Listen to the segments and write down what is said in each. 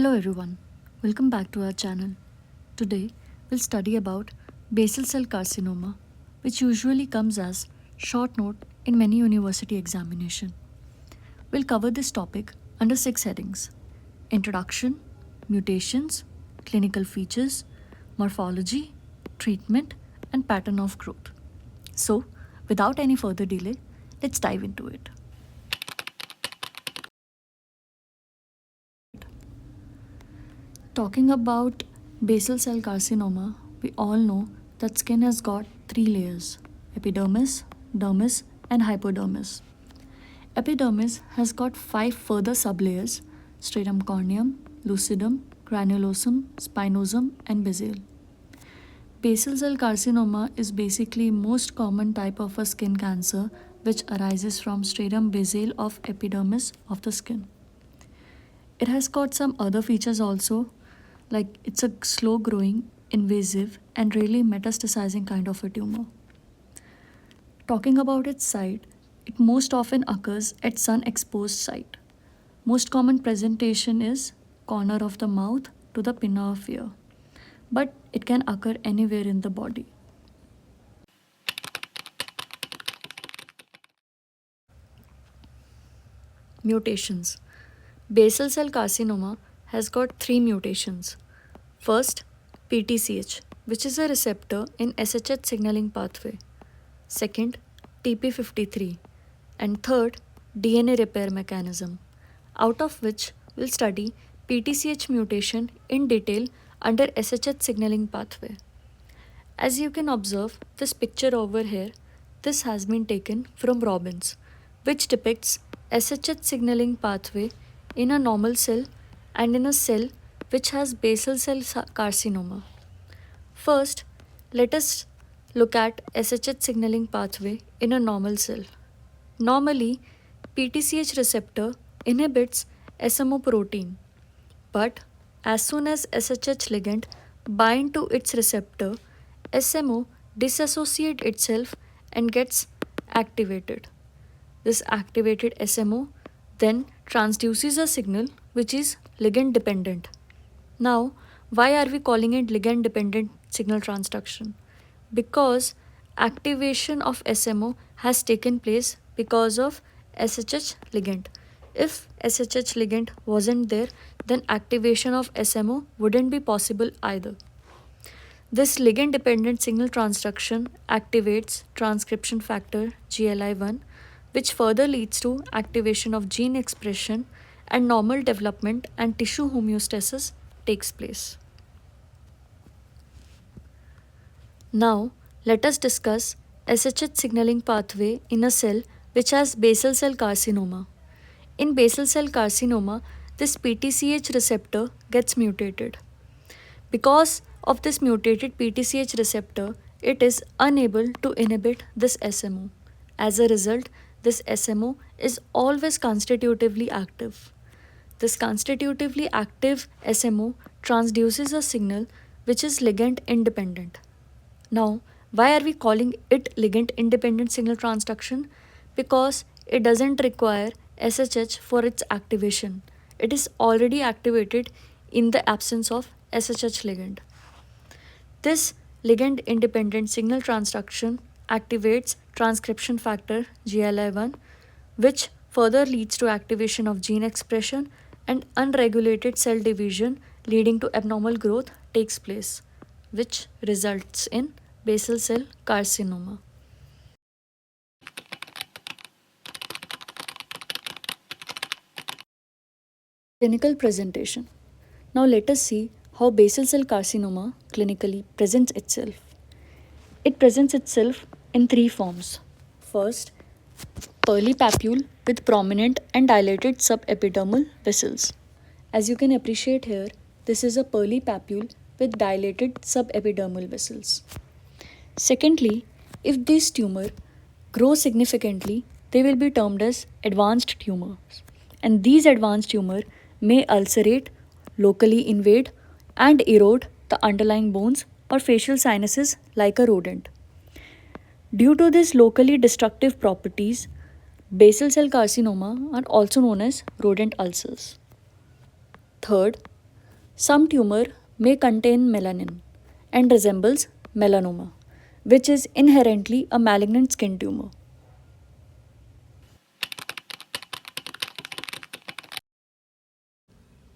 Hello everyone, welcome back to our channel. Today we'll study about basal cell carcinoma, which usually comes as short note in many university examination. We'll cover this topic under 6 headings: introduction, mutations, clinical features, morphology, treatment, and pattern of growth. So, without any further delay, let's dive into it. Talking about basal cell carcinoma, we all know that skin has got 3 layers: epidermis, dermis, and hypodermis. Epidermis has got 5 further sublayers: stratum corneum, lucidum, granulosum, spinosum, and basal. Basal cell carcinoma is basically most common type of a skin cancer which arises from stratum basal of epidermis of the skin. It has got some other features also, like it's a slow growing, invasive, and really metastasizing kind of a tumor. Talking about its site, it most often occurs at sun exposed site. Most common presentation is corner of the mouth to the pinna of ear, but it can occur anywhere in the body. Mutations. Basal cell carcinoma has got 3 mutations. First, PTCH, which is a receptor in SHH signaling pathway. Second, TP53. And third, DNA repair mechanism, out of which we'll study PTCH mutation in detail under SHH signaling pathway. As you can observe this picture over here, this has been taken from Robbins, which depicts SHH signaling pathway in a normal cell and in a cell which has basal cell carcinoma. First, let us look at SHH signaling pathway in a normal cell. Normally, PTCH receptor inhibits SMO protein, but as soon as SHH ligand bind to its receptor, SMO disassociates itself and gets activated. This activated SMO then transduces a signal which is ligand dependent. Now, why are we calling it ligand dependent signal transduction? Because activation of SMO has taken place because of SHH ligand. If SHH ligand wasn't there, then activation of SMO wouldn't be possible either. This ligand dependent signal transduction activates transcription factor GLI1, which further leads to activation of gene expression, and normal development and tissue homeostasis takes place. Now, let us discuss SHH signaling pathway in a cell which has basal cell carcinoma. In basal cell carcinoma, this PTCH receptor gets mutated. Because of this mutated PTCH receptor, it is unable to inhibit this SMO. As a result, this SMO is always constitutively active. This constitutively active SMO transduces a signal which is ligand independent. Now, why are we calling it ligand independent signal transduction? Because it doesn't require SHH for its activation. It is already activated in the absence of SHH ligand. This ligand independent signal transduction activates transcription factor GLI1, which further leads to activation of gene expression, and unregulated cell division leading to abnormal growth takes place, which results in basal cell carcinoma. Clinical presentation. Now let us see how basal cell carcinoma clinically presents itself. It presents itself in 3 forms. First, pearly papule with prominent and dilated subepidermal vessels. As you can appreciate here, this is a pearly papule with dilated subepidermal vessels. Secondly, if this tumor grows significantly, they will be termed as advanced tumors. And these advanced tumors may ulcerate, locally invade, and erode the underlying bones or facial sinuses like a rodent. Due to these locally destructive properties, basal cell carcinoma are also known as rodent ulcers. Third, Some tumor may contain melanin and resembles melanoma, which is inherently a malignant skin tumor.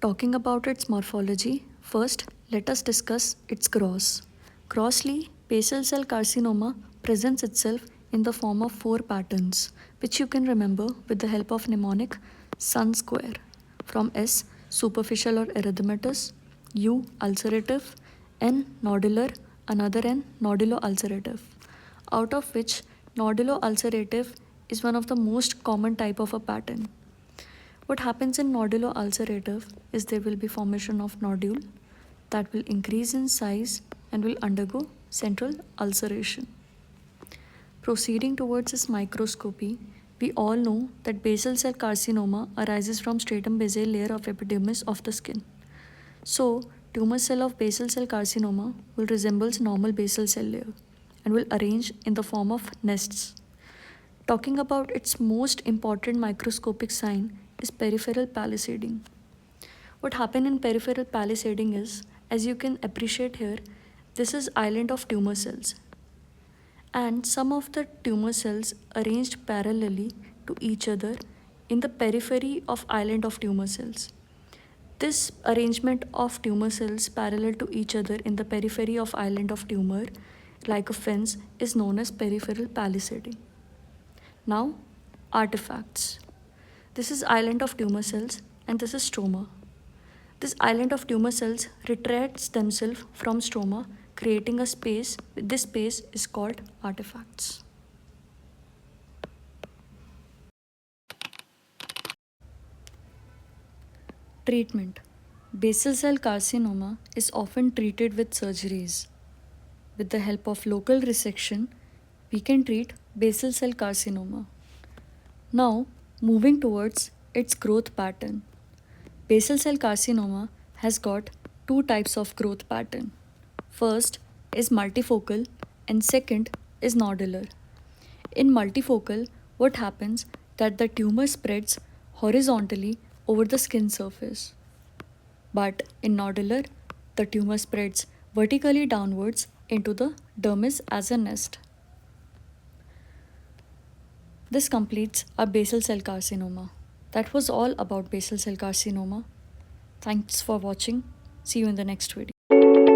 Talking about its morphology, first let us discuss its gross. Grossly, basal cell carcinoma presents itself in the form of four patterns, which you can remember with the help of mnemonic sun square. From S, superficial or erythematous, U, ulcerative, N, nodular, another N, nodulo-ulcerative, out of which nodulo-ulcerative is one of the most common type of a pattern. What happens in nodulo-ulcerative is there will be formation of nodule that will increase in size and will undergo central ulceration. Proceeding towards this microscopy, we all know that basal cell carcinoma arises from stratum basal layer of epidermis of the skin. So, tumor cell of basal cell carcinoma will resemble normal basal cell layer and will arrange in the form of nests. Talking about its most important microscopic sign is peripheral palisading. What happens in peripheral palisading is, as you can appreciate here, this is island of tumor cells, and some of the tumor cells arranged parallelly to each other in the periphery of island of tumor cells. This arrangement of tumor cells parallel to each other in the periphery of island of tumor like a fence is known as peripheral palisading. Now, artifacts. This is island of tumor cells and this is stroma. This island of tumor cells retracts themselves from stroma, creating a space. This space is called artifacts. Treatment. Basal cell carcinoma is often treated with surgeries. With the help of local resection, we can treat basal cell carcinoma. Now, moving towards its growth pattern. Basal cell carcinoma has got two types of growth pattern. First is multifocal and second is nodular. In multifocal, what happens that the tumor spreads horizontally over the skin surface. But in nodular, the tumor spreads vertically downwards into the dermis as a nest. This completes our basal cell carcinoma. That was all about basal cell carcinoma. Thanks for watching. See you in the next video.